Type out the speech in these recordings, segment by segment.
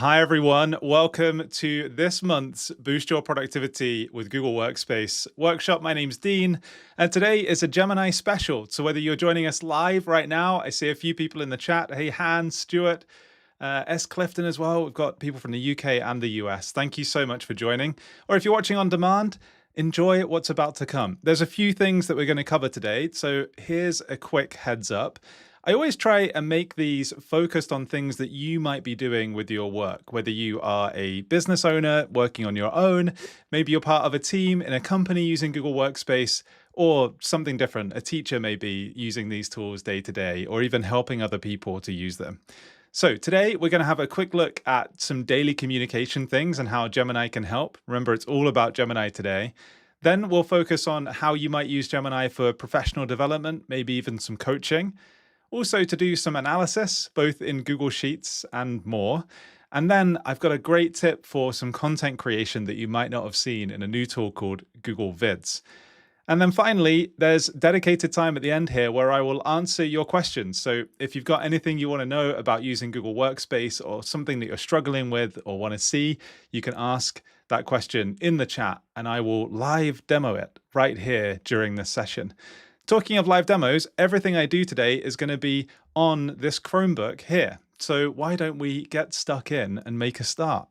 Hi, everyone. Welcome to this month's Boost Your Productivity with Google Workspace workshop. My name's Dean, and today is a Gemini special. So whether you're joining us live right now, I see a few people in the chat. Hey, Han, Stuart, S. Clifton as well. We've got people from the UK and the US. Thank you so much for joining. Or if you're watching on demand, enjoy what's about to come. There's a few things that we're going to cover today. So here's a quick heads up. I always try and make these focused on things that you might be doing with your work, whether you are a business owner working on your own, maybe you're part of a team in a company using Google Workspace, or something different. A teacher may be using these tools day to day, or even helping other people to use them. So today we're going to have a quick look at some daily communication things and how Gemini can help. Remember, it's all about Gemini today. Then we'll focus on how you might use Gemini for professional development, maybe even some coaching. Also to do some analysis, both in Google Sheets and more. And then I've got a great tip for some content creation that you might not have seen in a new tool called Google Vids. And then finally, there's dedicated time at the end here where I will answer your questions. So if you've got anything you want to know about using Google Workspace or something that you're struggling with or want to see, you can ask that question in the chat and I will live demo it right here during this session. Talking of live demos, everything I do today is going to be on this Chromebook here. So why don't we get stuck in and make a start?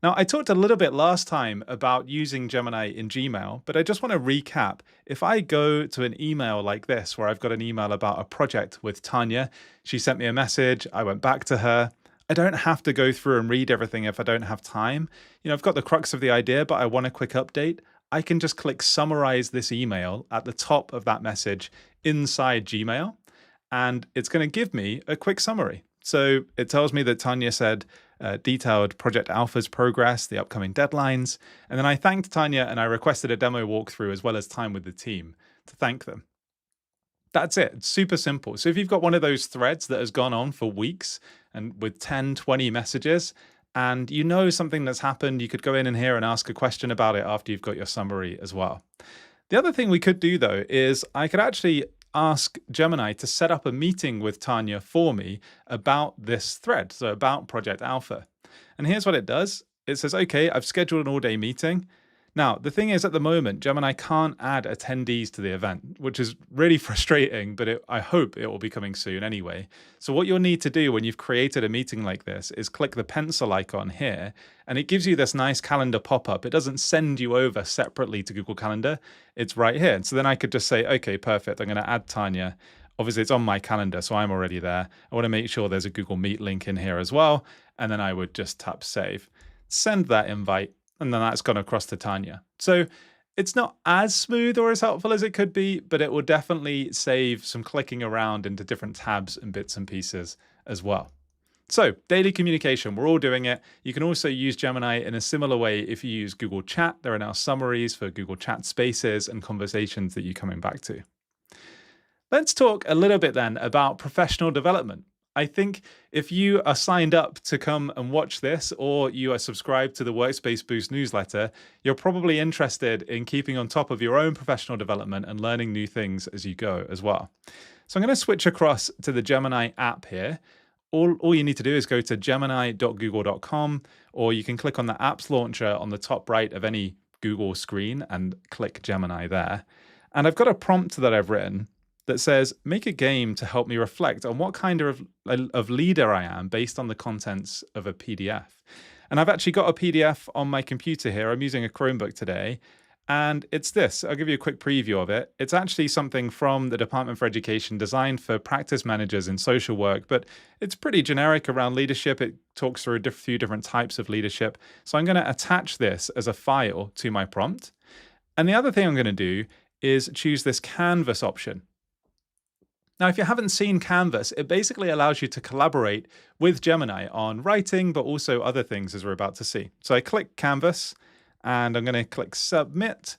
Now, I talked a little bit last time about using Gemini in Gmail, but I just want to recap. If I go to an email like this, where I've got an email about a project with Tanya, she sent me a message, I went back to her. I don't have to go through and read everything if I don't have time. I've got the crux of the idea, but I want a quick update. I can just click summarize this email at the top of that message inside Gmail, and it's going to give me a quick summary. So it tells me that Tanya said detailed Project Alpha's progress, the upcoming deadlines, and then I thanked Tanya and I requested a demo walkthrough as well as time with the team to thank them. That's it. It's super simple. So if you've got one of those threads that has gone on for weeks and with 10, 20 messages, and you know something that's happened, you could go in here and ask a question about it after you've got your summary as well. The other thing we could do, though, is I could actually ask Gemini to set up a meeting with Tanya for me about this thread, so about Project Alpha. And here's what it does. It says, okay, I've scheduled an all-day meeting. Now, the thing is, at the moment, Gemini can't add attendees to the event, which is really frustrating, but I hope it will be coming soon anyway. So what you'll need to do when you've created a meeting like this is click the pencil icon here, and it gives you this nice calendar pop-up. It doesn't send you over separately to Google Calendar. It's right here. So then I could just say, okay, perfect. I'm going to add Tanya. Obviously, it's on my calendar, so I'm already there. I want to make sure there's a Google Meet link in here as well. And then I would just tap save, send that invite, and then that's gone across to Tanya. So it's not as smooth or as helpful as it could be, but it will definitely save some clicking around into different tabs and bits and pieces as well. So daily communication, we're all doing it. You can also use Gemini in a similar way if you use Google Chat. There are now summaries for Google Chat spaces and conversations that you're coming back to. Let's talk a little bit then about professional development. I think if you are signed up to come and watch this, or you are subscribed to the Workspace Boost newsletter, you're probably interested in keeping on top of your own professional development and learning new things as you go as well. So I'm going to switch across to the Gemini app here. All you need to do is go to gemini.google.com, or you can click on the apps launcher on the top right of any Google screen and click Gemini there. And I've got a prompt that I've written that says, make a game to help me reflect on what kind of leader I am based on the contents of a PDF. And I've actually got a PDF on my computer here. I'm using a Chromebook today. And it's this. I'll give you a quick preview of it. It's actually something from the Department for Education designed for practice managers in social work, but it's pretty generic around leadership. It talks through a few different types of leadership. So I'm going to attach this as a file to my prompt. And the other thing I'm going to do is choose this Canvas option. Now, if you haven't seen Canvas, it basically allows you to collaborate with Gemini on writing, but also other things as we're about to see. So I click Canvas and I'm going to click Submit,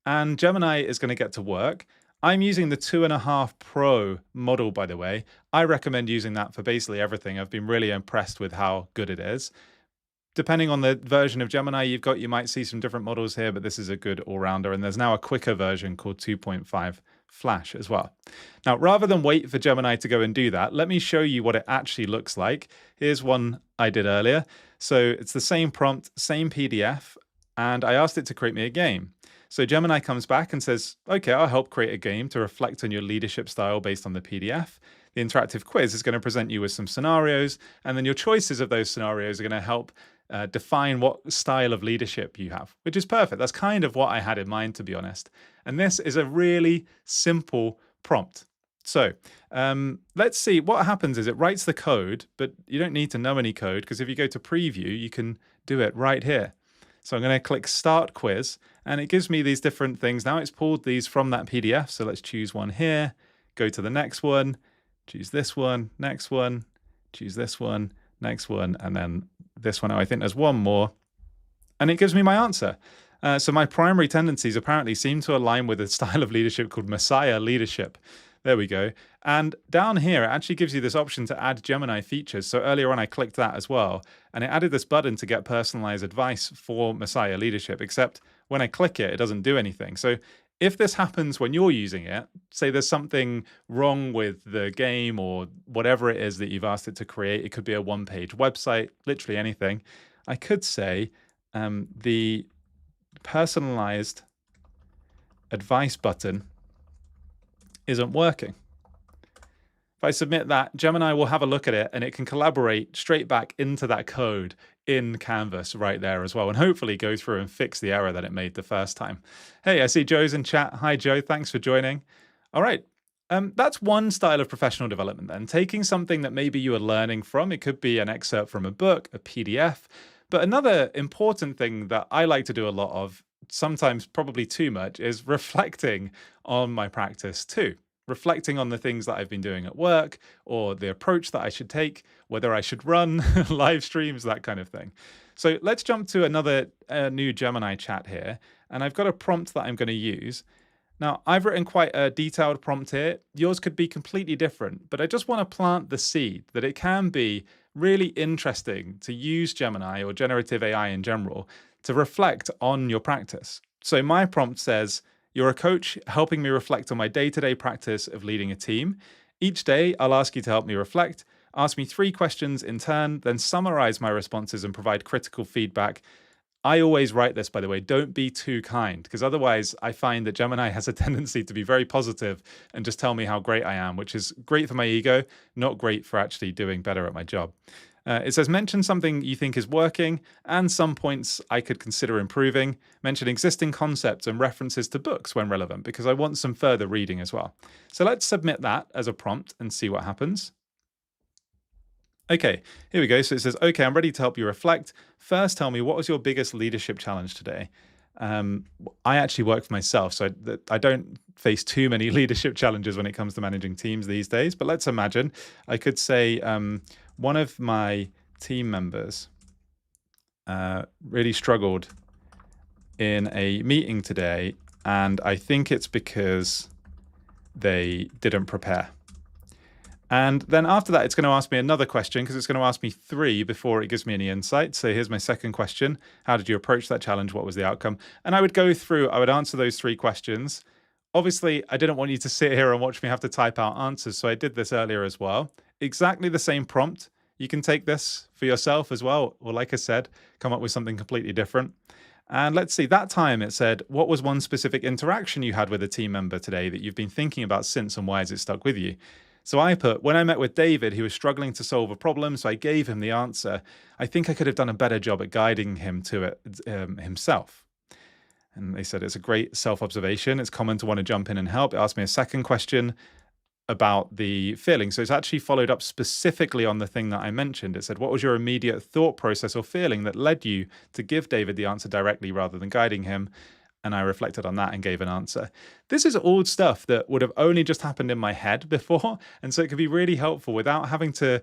and Gemini is going to get to work. I'm using the 2.5 Pro model, by the way. I recommend using that for basically everything. I've been really impressed with how good it is. Depending on the version of Gemini you've got, you might see some different models here, but this is a good all-rounder. And there's now a quicker version called 2.5 Flash as well. Now, rather than wait for Gemini to go and do that, let me show you what it actually looks like. Here's one I did earlier. So it's the same prompt, same PDF, and I asked it to create me a game. So Gemini comes back and says, okay, I'll help create a game to reflect on your leadership style based on the PDF. The interactive quiz is going to present you with some scenarios, and then your choices of those scenarios are going to help define what style of leadership you have, which is perfect. That's kind of what I had in mind, to be honest. And this is a really simple prompt. So let's see what happens is it writes the code, but you don't need to know any code, because if you go to preview, you can do it right here. So I'm going to click Start Quiz, and it gives me these different things. Now it's pulled these from that PDF. So let's choose one here, go to the next one, choose this one, next one, choose this one, next one, and then this one. I think there's one more, and it gives me my answer. So my primary tendencies apparently seem to align with a style of leadership called Messiah leadership. There we go. And down here, it actually gives you this option to add Gemini features. So earlier on, I clicked that as well, and it added this button to get personalized advice for Messiah leadership, except when I click it, it doesn't do anything. So if this happens when you're using it, say there's something wrong with the game or whatever it is that you've asked it to create, it could be a one-page website, literally anything, I could say the personalized advice button isn't working. If I submit that, Gemini will have a look at it, and it can collaborate straight back into that code in Canvas right there as well, and hopefully go through and fix the error that it made the first time. Hey, I see Joe's in chat. Hi, Joe. Thanks for joining. All right. That's one style of professional development then, taking something that maybe you are learning from. It could be an excerpt from a book, a PDF. But another important thing that I like to do a lot of, sometimes probably too much, is reflecting on my practice too. Reflecting on the things that I've been doing at work, or the approach that I should take, whether I should run live streams, that kind of thing. So let's jump to another new Gemini chat here. And I've got a prompt that I'm going to use. Now, I've written quite a detailed prompt here. Yours could be completely different, but I just want to plant the seed that it can be really interesting to use Gemini or generative AI in general to reflect on your practice. So my prompt says, you're a coach helping me reflect on my day-to-day practice of leading a team. Each day, I'll ask you to help me reflect, ask me 3 questions in turn, then summarize my responses and provide critical feedback. I always write this, by the way, don't be too kind, because otherwise I find that Gemini has a tendency to be very positive and just tell me how great I am, which is great for my ego, not great for actually doing better at my job. It says, mention something you think is working and some points I could consider improving. Mention existing concepts and references to books when relevant, because I want some further reading as well. So let's submit that as a prompt and see what happens. Okay, here we go. So it says, okay, I'm ready to help you reflect. First, tell me, what was your biggest leadership challenge today? I actually work for myself, so I don't face too many leadership challenges when it comes to managing teams these days. But let's imagine I could say one of my team members really struggled in a meeting today, and I think it's because they didn't prepare. And then after that, it's going to ask me another question, because it's going to ask me 3 before it gives me any insight. So here's my second question. How did you approach that challenge? What was the outcome? And I would go through, I would answer those 3 questions. Obviously, I didn't want you to sit here and watch me have to type out answers, so I did this earlier as well. Exactly the same prompt. You can take this for yourself as well, or like I said, come up with something completely different. And let's see, that time it said, what was one specific interaction you had with a team member today that you've been thinking about since, and why has it stuck with you? So I put, when I met with David, he was struggling to solve a problem, so I gave him the answer. I think I could have done a better job at guiding him to it himself. And they said, it's a great self-observation. It's common to want to jump in and help. It asked me a second question about the feeling. So it's actually followed up specifically on the thing that I mentioned. It said, what was your immediate thought process or feeling that led you to give David the answer directly rather than guiding him? And I reflected on that and gave an answer. This is all stuff that would have only just happened in my head before. And so it could be really helpful without having to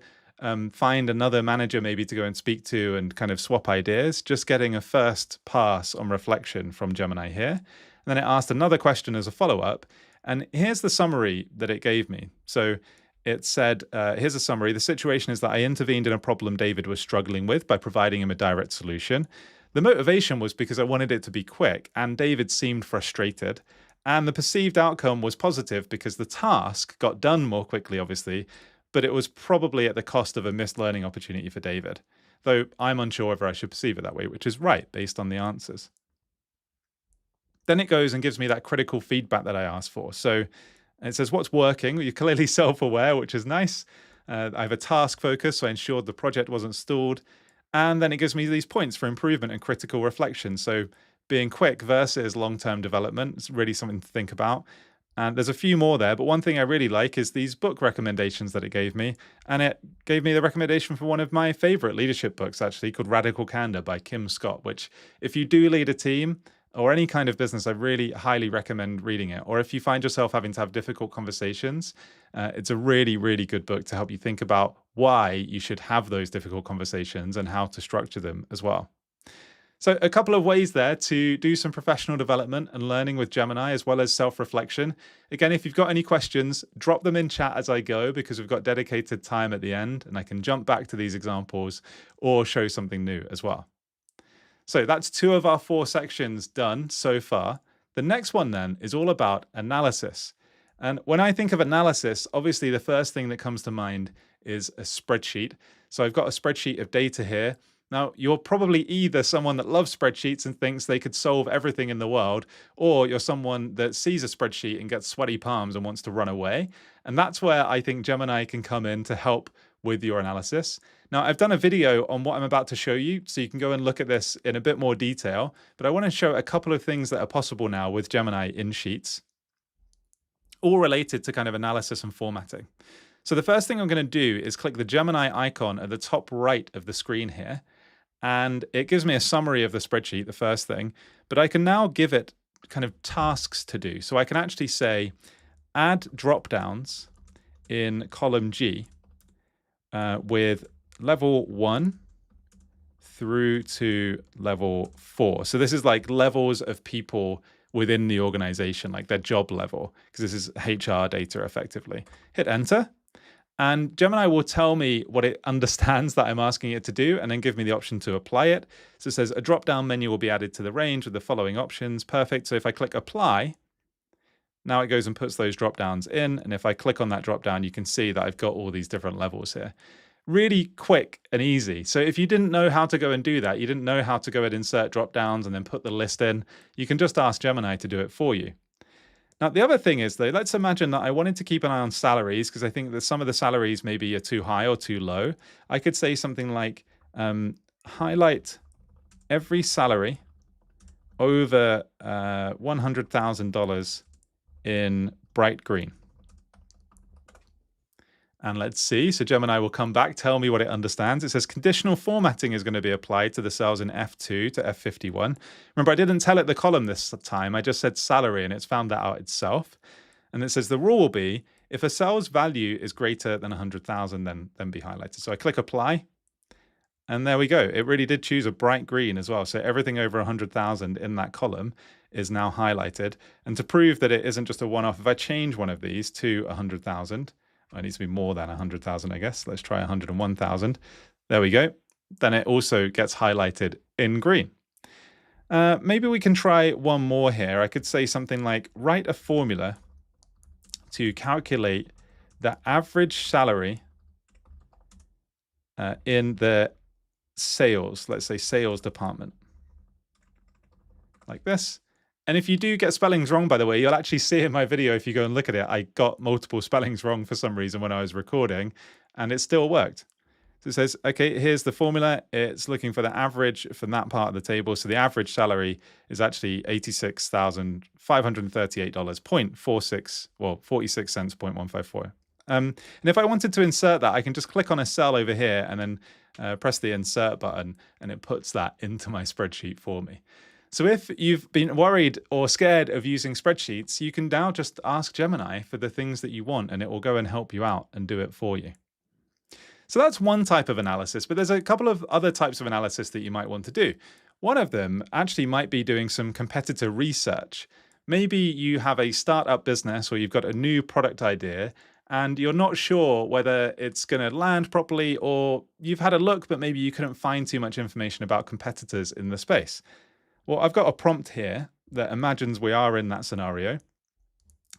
find another manager maybe to go and speak to and kind of swap ideas, just getting a first pass on reflection from Gemini here. And then it asked another question as a follow-up. And here's the summary that it gave me. So it said, here's a summary. The situation is that I intervened in a problem David was struggling with by providing him a direct solution. The motivation was because I wanted it to be quick, and David seemed frustrated. And the perceived outcome was positive because the task got done more quickly, obviously, but it was probably at the cost of a missed learning opportunity for David. Though I'm unsure whether I should perceive it that way, which is right based on the answers. Then it goes and gives me that critical feedback that I asked for. So it says, what's working? You're clearly self-aware, which is nice. I have a task focus, so I ensured the project wasn't stalled. And then it gives me these points for improvement and critical reflection. So being quick versus long-term development is really something to think about. And there's a few more there, but one thing I really like is these book recommendations that it gave me. And it gave me the recommendation for one of my favorite leadership books, actually, called Radical Candor by Kim Scott, which if you do lead a team or any kind of business, I really highly recommend reading it. Or if you find yourself having to have difficult conversations, it's a really, really good book to help you think about why you should have those difficult conversations and how to structure them as well. So a couple of ways there to do some professional development and learning with Gemini, as well as self-reflection. Again, if you've got any questions, drop them in chat as I go, because we've got dedicated time at the end and I can jump back to these examples or show something new as well. So that's 2 of our 4 sections done so far. The next one then is all about analysis. And when I think of analysis, obviously the first thing that comes to mind is a spreadsheet. So I've got a spreadsheet of data here. Now, you're probably either someone that loves spreadsheets and thinks they could solve everything in the world, or you're someone that sees a spreadsheet and gets sweaty palms and wants to run away. And that's where I think Gemini can come in to help with your analysis. Now, I've done a video on what I'm about to show you, so you can go and look at this in a bit more detail, but I want to show a couple of things that are possible now with Gemini in Sheets, all related to kind of analysis and formatting. So the first thing I'm going to do is click the Gemini icon at the top right of the screen here, and it gives me a summary of the spreadsheet, the first thing, but I can now give it kind of tasks to do. So I can actually say, add drop-downs in column G with level 1 through to level 4. So this is like levels of people within the organization, like their job level, because this is HR data effectively. Hit enter. And Gemini will tell me what it understands that I'm asking it to do, and then give me the option to apply it. So it says a drop-down menu will be added to the range with the following options. Perfect. So if I click apply, now it goes and puts those drop-downs in. And if I click on that drop-down, you can see that I've got all these different levels here. Really quick and easy. So if you didn't know how to go and do that, you didn't know how to go and insert drop-downs and then put the list in, you can just ask Gemini to do it for you. Now, the other thing is, though, let's imagine that I wanted to keep an eye on salaries, because I think that some of the salaries maybe are too high or too low. I could say something like, highlight every salary over $100,000 in bright green. And let's see, so Gemini will come back, tell me what it understands. It says conditional formatting is going to be applied to the cells in F2 to F51. Remember, I didn't tell it the column this time, I just said salary, and it's found that out itself. And it says the rule will be, if a cell's value is greater than 100,000, then be highlighted. So I click apply, and there we go. It really did choose a bright green as well. So everything over 100,000 in that column is now highlighted. And to prove that it isn't just a one-off, if I change one of these to 100,000, it needs to be more than 100,000, I guess. Let's try 101,000. There we go. Then it also gets highlighted in green. Maybe we can try one more here. I could say something like, write a formula to calculate the average salary in the sales, let's say sales department, like this. And if you do get spellings wrong, by the way, you'll actually see in my video, if you go and look at it, I got multiple spellings wrong for some reason when I was recording, and it still worked. So it says, okay, here's the formula. It's looking for the average from that part of the table. So the average salary is actually $86,538.46, well, 46 cents, 0.154. And if I wanted to insert that, I can just click on a cell over here and then press the insert button, and it puts that into my spreadsheet for me. So if you've been worried or scared of using spreadsheets, you can now just ask Gemini for the things that you want, and it will go and help you out and do it for you. So that's one type of analysis, but there's a couple of other types of analysis that you might want to do. One of them actually might be doing some competitor research. Maybe you have a startup business, or you've got a new product idea, and you're not sure whether it's going to land properly, or you've had a look, but maybe you couldn't find too much information about competitors in the space. Well, I've got a prompt here that imagines we are in that scenario.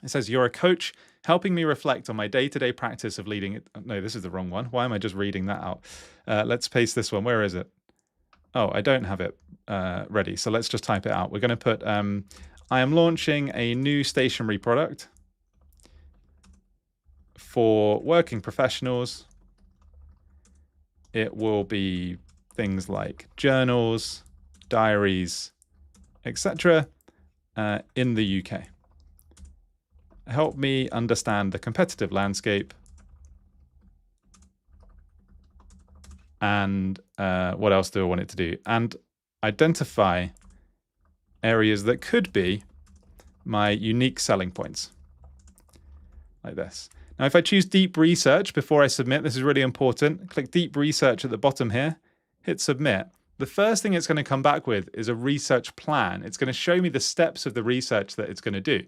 It says, you're a coach helping me reflect on my day-to-day practice of leading it. No, this is the wrong one. Why am I just reading that out? Let's paste this one. Where is it? Oh, I don't have it ready. So let's just type it out. We're going to put, I am launching a new stationery product for working professionals. It will be things like journals, diaries, etc. In the UK. Help me understand the competitive landscape and what else do I want it to do? And identify areas that could be my unique selling points, like this. Now, if I choose deep research before I submit, this is really important. Click deep research at the bottom here, hit submit. The first thing it's going to come back with is a research plan. It's going to show me the steps of the research that it's going to do.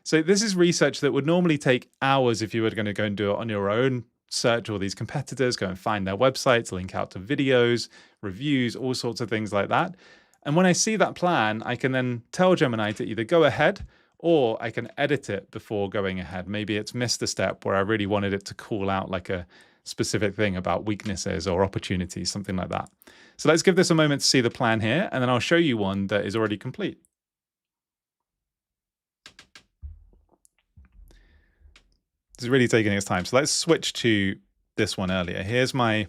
So this is research that would normally take hours if you were going to go and do it on your own. Search all these competitors, go and find their websites, link out to videos, reviews, all sorts of things like that. And when I see that plan, I can then tell Gemini to either go ahead or I can edit it before going ahead. Maybe it's missed a step where I really wanted it to call out like a specific thing about weaknesses or opportunities, something like that. So let's give this a moment to see the plan here, and then I'll show you one that is already complete. This is really taking its time. So let's switch to this one earlier. Here's my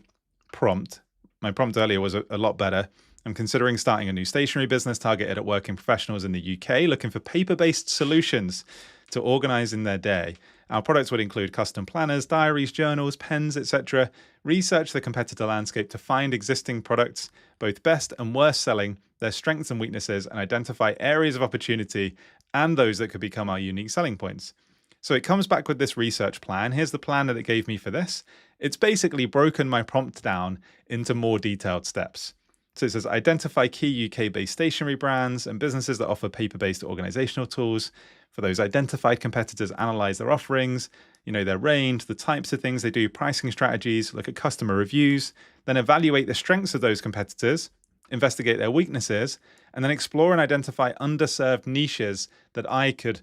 prompt. My prompt earlier was a lot better. I'm considering starting a new stationery business targeted at working professionals in the UK, looking for paper-based solutions to organizing their day. Our products would include custom planners, diaries, journals, pens, etc. Research the competitor landscape to find existing products, both best and worst selling, their strengths and weaknesses, and identify areas of opportunity and those that could become our unique selling points. So it comes back with this research plan. Here's the plan that it gave me for this. It's basically broken my prompt down into more detailed steps. So it says, identify key UK-based stationery brands and businesses that offer paper-based organizational tools. For those identified competitors, analyze their offerings, their range, the types of things they do, pricing strategies, look at customer reviews, then evaluate the strengths of those competitors, investigate their weaknesses, and then explore and identify underserved niches that I could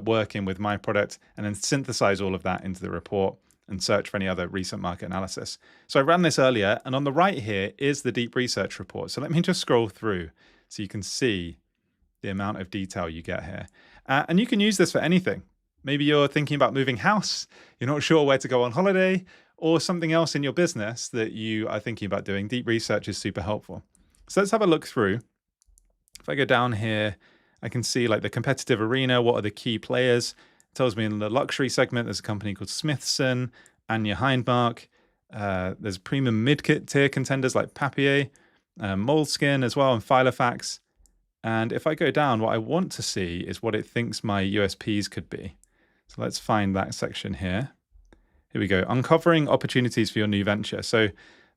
work in with my product, and then synthesize all of that into the report and search for any other recent market analysis. So I ran this earlier, and on the right here is the deep research report. So let me just scroll through so you can see the amount of detail you get here. And you can use this for anything. Maybe you're thinking about moving house, you're not sure where to go on holiday, or something else in your business that you are thinking about doing. Deep research is super helpful. So let's have a look through. If I go down here, I can see like the competitive arena, what are the key players. Tells me in the luxury segment, there's a company called Smithson, Anya Hindmark. There's premium mid-tier contenders like Papier, Moleskine as well, and Filofax. And if I go down, what I want to see is what it thinks my USPs could be. So let's find that section here. Here we go, uncovering opportunities for your new venture. So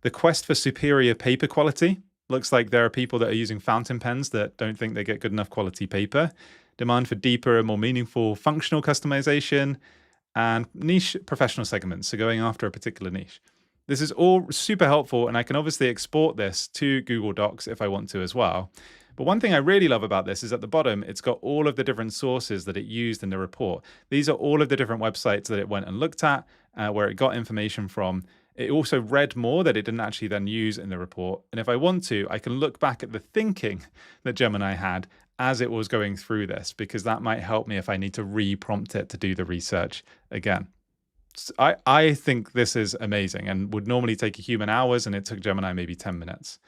the quest for superior paper quality. Looks like there are people that are using fountain pens that don't think they get good enough quality paper. Demand for deeper and more meaningful functional customization, and niche professional segments, so going after a particular niche. This is all super helpful, and I can obviously export this to Google Docs if I want to as well. But one thing I really love about this is at the bottom, it's got all of the different sources that it used in the report. These are all of the different websites that it went and looked at, where it got information from. It also read more that it didn't actually then use in the report. And if I want to, I can look back at the thinking that Gemini had as it was going through this, because that might help me if I need to re-prompt it to do the research again. So I think this is amazing and would normally take a human hours, and it took Gemini maybe 10 minutes.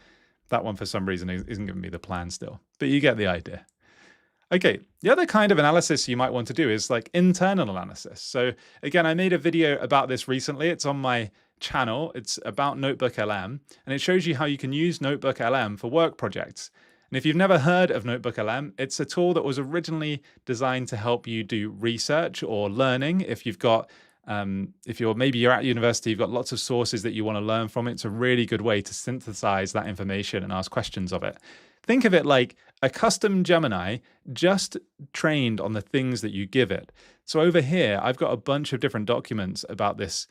That one, for some reason, isn't giving me the plan still, but you get the idea. Okay, the other kind of analysis you might want to do is like internal analysis. So again, I made a video about this recently. It's on my channel. It's about NotebookLM, and it shows you how you can use NotebookLM for work projects. And if you've never heard of NotebookLM, it's a tool that was originally designed to help you do research or learning. If you've got, maybe you're at university, you've got lots of sources that you want to learn from. It's a really good way to synthesize that information and ask questions of it. Think of it like a custom Gemini just trained on the things that you give it. So over here, I've got a bunch of different documents about this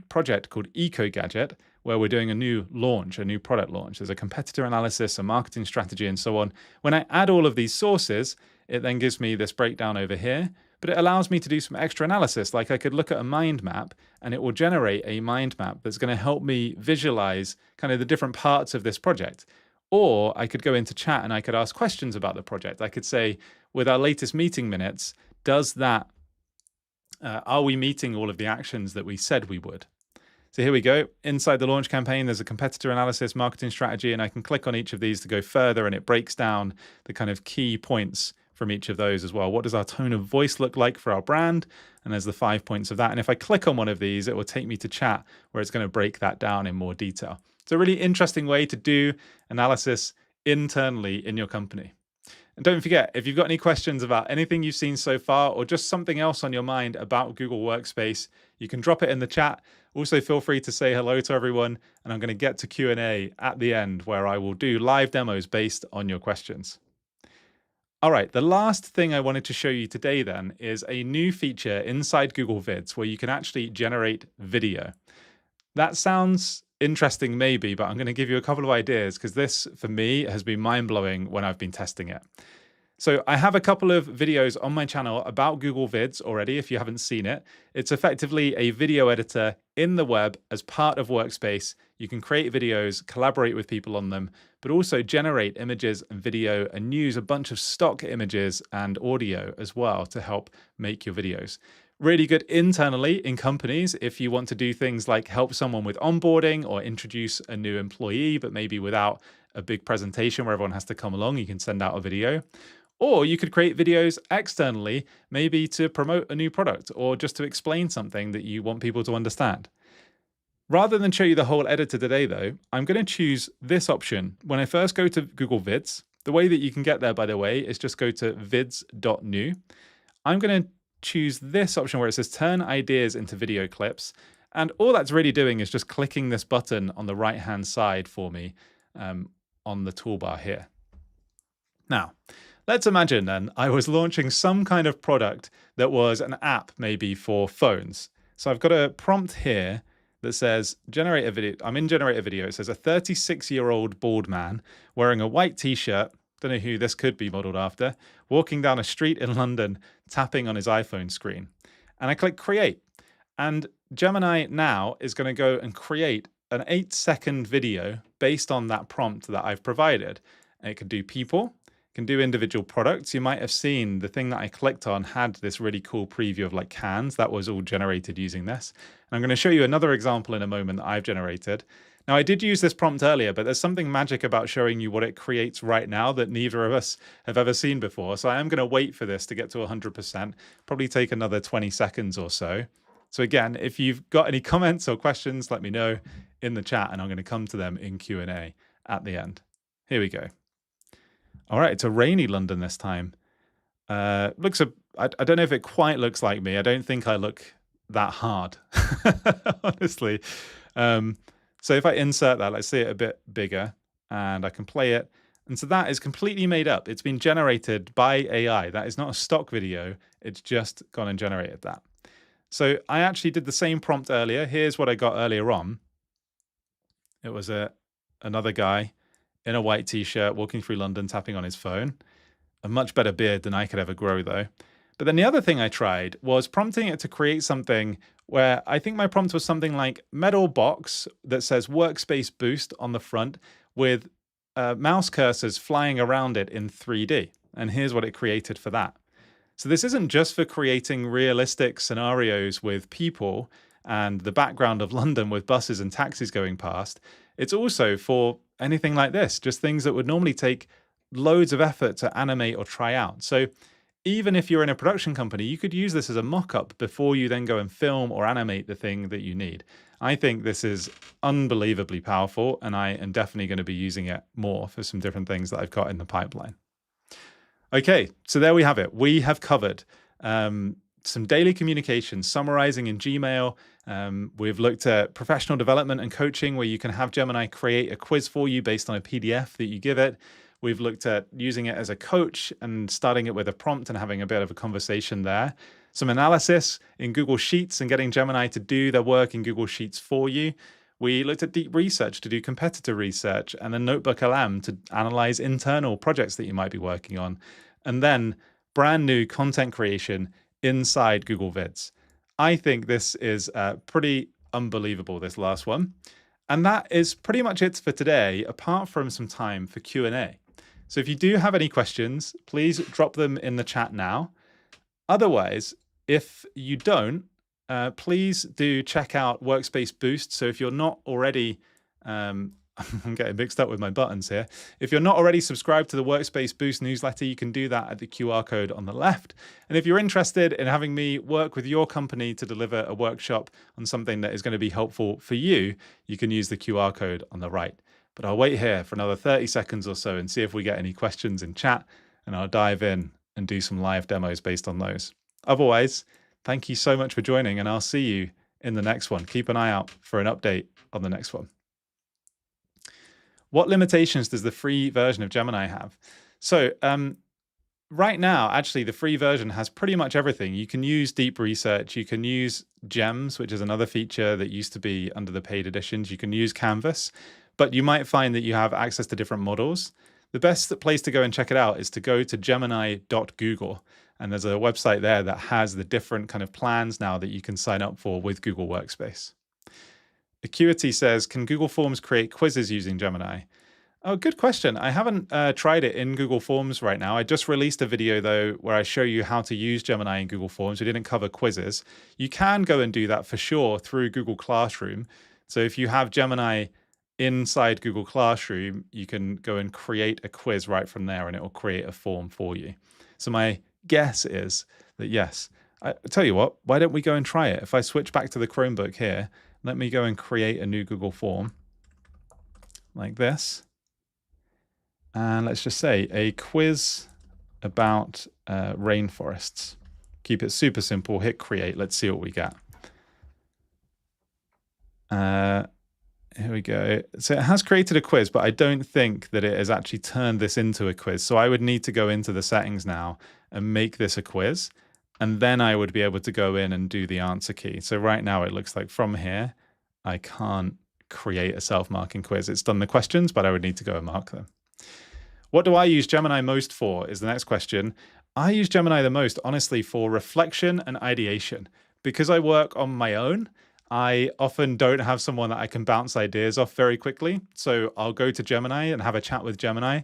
project called Eco Gadget, where we're doing a new launch, a new product launch. There's a competitor analysis, a marketing strategy, and so on. When I add all of these sources, it then gives me this breakdown over here. but it allows me to do some extra analysis. Like I could look at a mind map and it will generate a mind map that's going to help me visualize kind of the different parts of this project. Or I could go into chat and I could ask questions about the project. I could say, with our latest meeting minutes, are we meeting all of the actions that we said we would? So here we go. Inside the launch campaign, there's a competitor analysis, marketing strategy, and I can click on each of these to go further, and it breaks down the kind of key points from each of those as well. What does our tone of voice look like for our brand? And there's the 5 points of that. And if I click on one of these, it will take me to chat where it's going to break that down in more detail. It's a really interesting way to do analysis internally in your company. And don't forget, if you've got any questions about anything you've seen so far or just something else on your mind about Google Workspace, you can drop it in the chat. Also, feel free to say hello to everyone, and I'm going to get to Q&A at the end where I will do live demos based on your questions. All right, the last thing I wanted to show you today then is a new feature inside Google Vids where you can actually generate video. That sounds interesting maybe, but I'm going to give you a couple of ideas because this, for me, has been mind-blowing when I've been testing it. So I have a couple of videos on my channel about Google Vids already, if you haven't seen it. It's effectively a video editor in the web as part of Workspace. You can create videos, collaborate with people on them, but also generate images and video and use a bunch of stock images and audio as well to help make your videos. Really good internally in companies if you want to do things like help someone with onboarding or introduce a new employee, but maybe without a big presentation where everyone has to come along, you can send out a video. Or you could create videos externally, maybe to promote a new product or just to explain something that you want people to understand. Rather than show you the whole editor today though, I'm going to choose this option. When I first go to Google Vids, the way that you can get there, by the way, is just go to vids.new. I'm going to choose this option where it says turn ideas into video clips. And all that's really doing is just clicking this button on the right-hand side for me on the toolbar here. Now, let's imagine then I was launching some kind of product that was an app maybe for phones. So I've got a prompt here that says generate a video. I'm in generate a video. It says a 36-year-old bald man wearing a white t-shirt, don't know who this could be modeled after, walking down a street in London, tapping on his iPhone screen. And I click create. And Gemini now is going to go and create an 8-second video based on that prompt that I've provided. And it can do people, it can do individual products. You might have seen the thing that I clicked on had this really cool preview of like cans. That was all generated using this. And I'm going to show you another example in a moment that I've generated. Now, I did use this prompt earlier, but there's something magic about showing you what it creates right now that neither of us have ever seen before. So I am going to wait for this to get to 100%, probably take another 20 seconds or so. So again, if you've got any comments or questions, let me know in the chat and I'm going to come to them in Q&A at the end. Here we go. All right, it's a rainy London this time. I don't know if it quite looks like me. I don't think I look that hard, honestly. So if I insert that, let's see it a bit bigger and I can play it. And so that is completely made up. It's been generated by AI. That is not a stock video. It's just gone and generated that. So I actually did the same prompt earlier. Here's what I got earlier on. It was another guy in a white t-shirt walking through London, tapping on his phone. A much better beard than I could ever grow though. But then the other thing I tried was prompting it to create something where I think my prompt was something like metal box that says Workspace Boost on the front with mouse cursors flying around it in 3D. And here's what it created for that. So this isn't just for creating realistic scenarios with people and the background of London with buses and taxis going past. It's also for anything like this, just things that would normally take loads of effort to animate or try out. So even if you're in a production company, you could use this as a mock-up before you then go and film or animate the thing that you need. I think this is unbelievably powerful, and I am definitely going to be using it more for some different things that I've got in the pipeline. Okay, so there we have it. We have covered some daily communication, summarizing in Gmail. We've looked at professional development and coaching, where you can have Gemini create a quiz for you based on a PDF that you give it. We've looked at using it as a coach and starting it with a prompt and having a bit of a conversation there. Some analysis in Google Sheets and getting Gemini to do their work in Google Sheets for you. We looked at deep research to do competitor research, and then NotebookLM to analyze internal projects that you might be working on. And then brand new content creation inside Google Vids. I think this is pretty unbelievable, this last one. And that is pretty much it for today, apart from some time for Q&A. So if you do have any questions, please drop them in the chat now. Otherwise, if you don't, please do check out Workspace Boost. So if you're not already, I'm getting mixed up with my buttons here. If you're not already subscribed to the Workspace Boost newsletter, you can do that at the QR code on the left. And if you're interested in having me work with your company to deliver a workshop on something that is going to be helpful for you, you can use the QR code on the right. But I'll wait here for another 30 seconds or so and see if we get any questions in chat, and I'll dive in and do some live demos based on those. Otherwise, thank you so much for joining, and I'll see you in the next one. Keep an eye out for an update on the next one. What limitations does the free version of Gemini have? So right now, actually, the free version has pretty much everything. You can use deep research. You can use gems, which is another feature that used to be under the paid editions. You can use Canvas, but you might find that you have access to different models. The best place to go and check it out is to go to gemini.google. And there's a website there that has the different kind of plans now that you can sign up for with Google Workspace. Acuity says, can Google Forms create quizzes using Gemini? Oh, good question. I haven't tried it in Google Forms right now. I just released a video, though, where I show you how to use Gemini in Google Forms. We didn't cover quizzes. You can go and do that for sure through Google Classroom. So if you have Gemini inside Google Classroom, you can go and create a quiz right from there, and it will create a form for you. So my guess is that yes. I tell you what, why don't we go and try it? If I switch back to the Chromebook here, let me go and create a new Google form like this. And let's just say a quiz about rainforests. Keep it super simple, hit create. Let's see what we get. Here we go. So it has created a quiz, but I don't think that it has actually turned this into a quiz. So I would need to go into the settings now and make this a quiz. And then I would be able to go in and do the answer key. So right now it looks like from here, I can't create a self-marking quiz. It's done the questions, but I would need to go and mark them. What do I use Gemini most for is the next question. I use Gemini the most, honestly, for reflection and ideation. Because I work on my own, I often don't have someone that I can bounce ideas off very quickly. So I'll go to Gemini and have a chat with Gemini,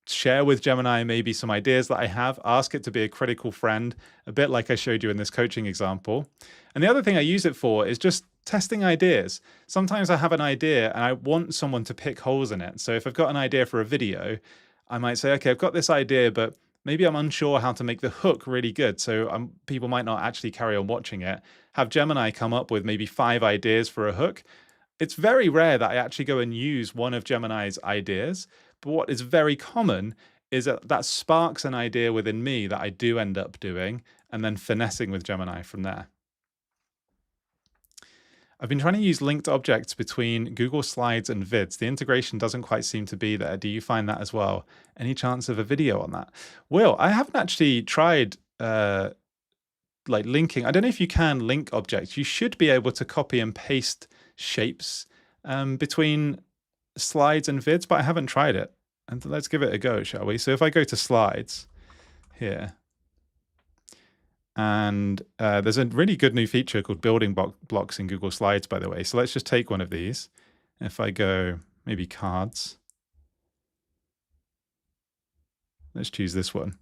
share with Gemini maybe some ideas that I have, ask it to be a critical friend, a bit like I showed you in this coaching example. And the other thing I use it for is just testing ideas. Sometimes I have an idea and I want someone to pick holes in it. So if I've got an idea for a video, I might say, okay, I've got this idea, but maybe I'm unsure how to make the hook really good. So people might not actually carry on watching it. Have Gemini come up with maybe 5 ideas for a hook. It's very rare that I actually go and use one of Gemini's ideas. But what is very common is that sparks an idea within me that I do end up doing and then finessing with Gemini from there. I've been trying to use linked objects between Google Slides and Vids. The integration doesn't quite seem to be there. Do you find that as well? Any chance of a video on that? Will, I haven't actually tried like linking. I don't know if you can link objects. You should be able to copy and paste shapes between Slides and Vids, but I haven't tried it. And let's give it a go, shall we? So if I go to Slides here, and there's a really good new feature called building blocks in Google Slides, by the way. So let's just take one of these. If I go maybe cards, let's choose this one.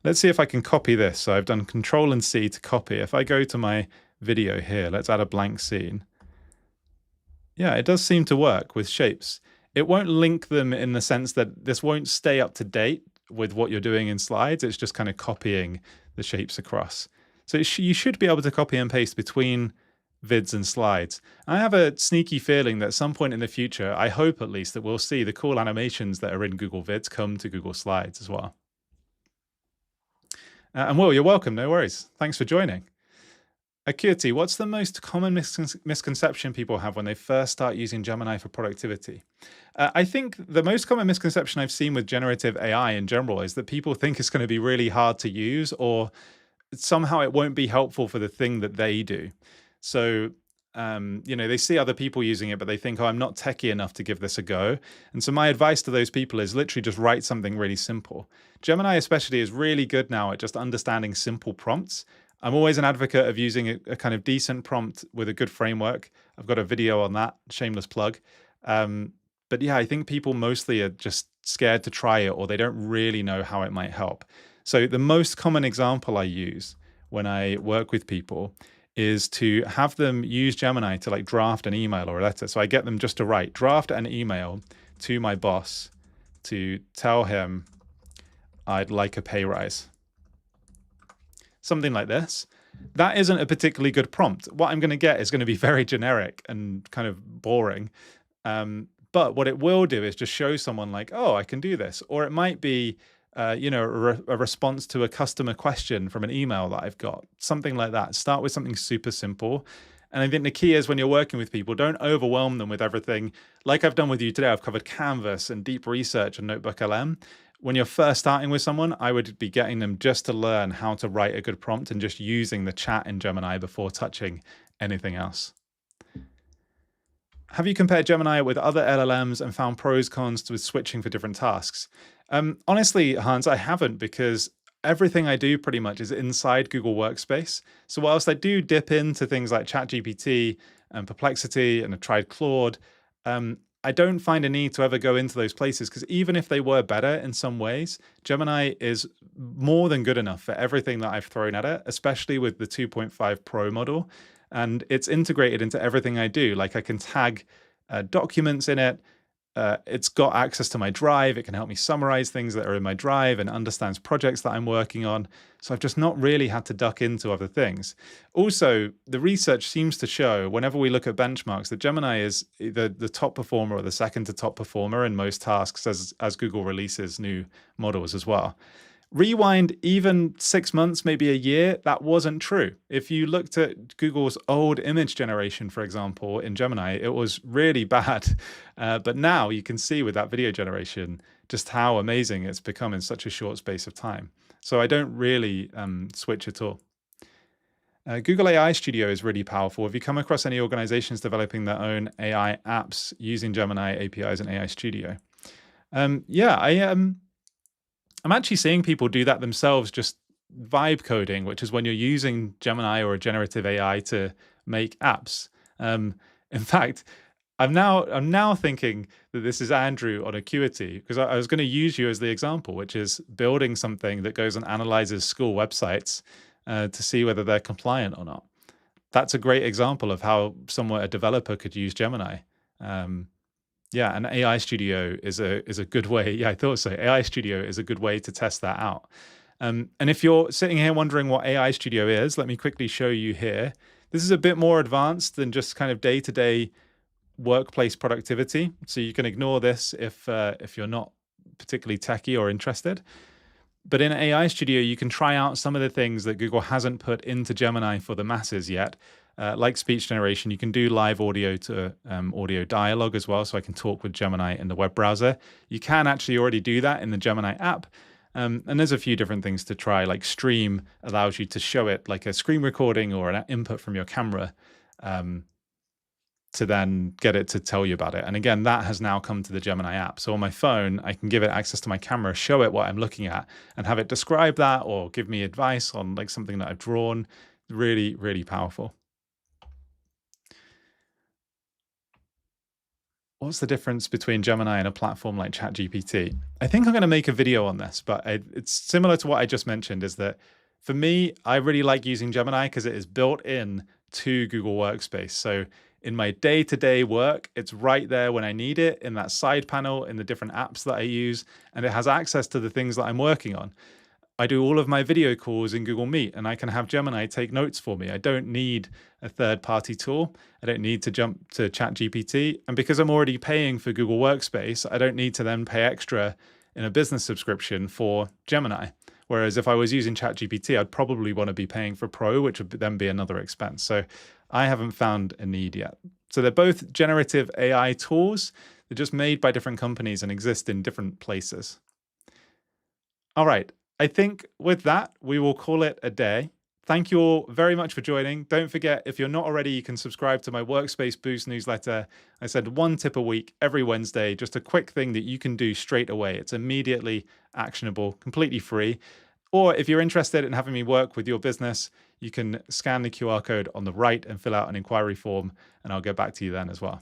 Let's see if I can copy this. So I've done Control and C to copy. If I go to my video here, let's add a blank scene. Yeah, it does seem to work with shapes. It won't link them in the sense that this won't stay up to date with what you're doing in Slides. It's just kind of copying the shapes across. So you should be able to copy and paste between Vids and Slides. I have a sneaky feeling that at some point in the future, I hope at least, that we'll see the cool animations that are in Google Vids come to Google Slides as well. And Will, you're welcome. No worries. Thanks for joining. Acuity, what's the most common misconception people have when they first start using Gemini for productivity? I think the most common misconception I've seen with generative AI in general is that people think it's going to be really hard to use, or somehow it won't be helpful for the thing that they do. So, they see other people using it, but they think, oh, I'm not techie enough to give this a go. And so my advice to those people is literally just write something really simple. Gemini especially is really good now at just understanding simple prompts. I'm always an advocate of using a kind of decent prompt with a good framework. I've got a video on that, shameless plug. Um, but yeah, I think people mostly are just scared to try it or they don't really know how it might help. So the most common example I use when I work with people is to have them use Gemini to like draft an email or a letter. So I get them just to draft an email to my boss to tell him I'd like a pay rise. Something like this. That isn't a particularly good prompt. What I'm going to get is going to be very generic and kind of boring. But what it will do is just show someone like, oh, I can do this. Or it might be, a response to a customer question from an email that I've got, something like that. Start with something super simple. And I think the key is when you're working with people, don't overwhelm them with everything. Like I've done with you today, I've covered Canvas and deep research and NotebookLM. When you're first starting with someone, I would be getting them just to learn how to write a good prompt and just using the chat in Gemini before touching anything else. Have you compared Gemini with other LLMs and found pros, cons with switching for different tasks? Honestly, Hans, I haven't, because everything I do pretty much is inside Google Workspace. So whilst I do dip into things like ChatGPT and Perplexity, and I've tried Claude, I don't find a need to ever go into those places, because even if they were better in some ways, Gemini is more than good enough for everything that I've thrown at it, especially with the 2.5 Pro model. And it's integrated into everything I do. Like I can tag documents in it. It's got access to my drive. It can help me summarize things that are in my drive and understands projects that I'm working on. So I've just not really had to duck into other things. Also, the research seems to show, whenever we look at benchmarks, that Gemini is the top performer or the second to top performer in most tasks as Google releases new models as well. Rewind even 6 months, maybe a year, that wasn't true. If you looked at Google's old image generation, for example, in Gemini, it was really bad. But now you can see with that video generation just how amazing it's become in such a short space of time. So I don't really switch at all. Google AI Studio is really powerful. Have you come across any organizations developing their own AI apps using Gemini APIs and AI Studio? I'm actually seeing people do that themselves, just vibe coding, which is when you're using Gemini or a generative AI to make apps. In fact, I'm now thinking that this is Andrew on Acuity, because I was going to use you as the example, which is building something that goes and analyzes school websites to see whether they're compliant or not. That's a great example of how a developer could use Gemini. Yeah, and AI Studio is a good way. Yeah, I thought so. AI Studio is a good way to test that out. And if you're sitting here wondering what AI Studio is, let me quickly show you here. This is a bit more advanced than just kind of day-to-day workplace productivity. So you can ignore this if you're not particularly techie or interested. But in AI Studio, you can try out some of the things that Google hasn't put into Gemini for the masses yet. Like speech generation, you can do live audio to audio dialogue as well. So I can talk with Gemini in the web browser. You can actually already do that in the Gemini app. And there's a few different things to try, like Stream allows you to show it like a screen recording or an input from your camera to then get it to tell you about it. And again, that has now come to the Gemini app. So on my phone, I can give it access to my camera, show it what I'm looking at, and have it describe that or give me advice on like something that I've drawn. Really, really powerful. What's the difference between Gemini and a platform like ChatGPT? I think I'm going to make a video on this, but it's similar to what I just mentioned, is that for me, I really like using Gemini because it is built in to Google Workspace. So in my day-to-day work, it's right there when I need it in that side panel in the different apps that I use, and it has access to the things that I'm working on. I do all of my video calls in Google Meet, and I can have Gemini take notes for me. I don't need a third-party tool. I don't need to jump to ChatGPT. And because I'm already paying for Google Workspace, I don't need to then pay extra in a business subscription for Gemini. Whereas if I was using ChatGPT, I'd probably want to be paying for Pro, which would then be another expense. So I haven't found a need yet. So they're both generative AI tools. They're just made by different companies and exist in different places. All right. I think with that, we will call it a day. Thank you all very much for joining. Don't forget, if you're not already, you can subscribe to my Workspace Boost newsletter. I send one tip a week every Wednesday, just a quick thing that you can do straight away. It's immediately actionable, completely free. Or if you're interested in having me work with your business, you can scan the QR code on the right and fill out an inquiry form, and I'll get back to you then as well.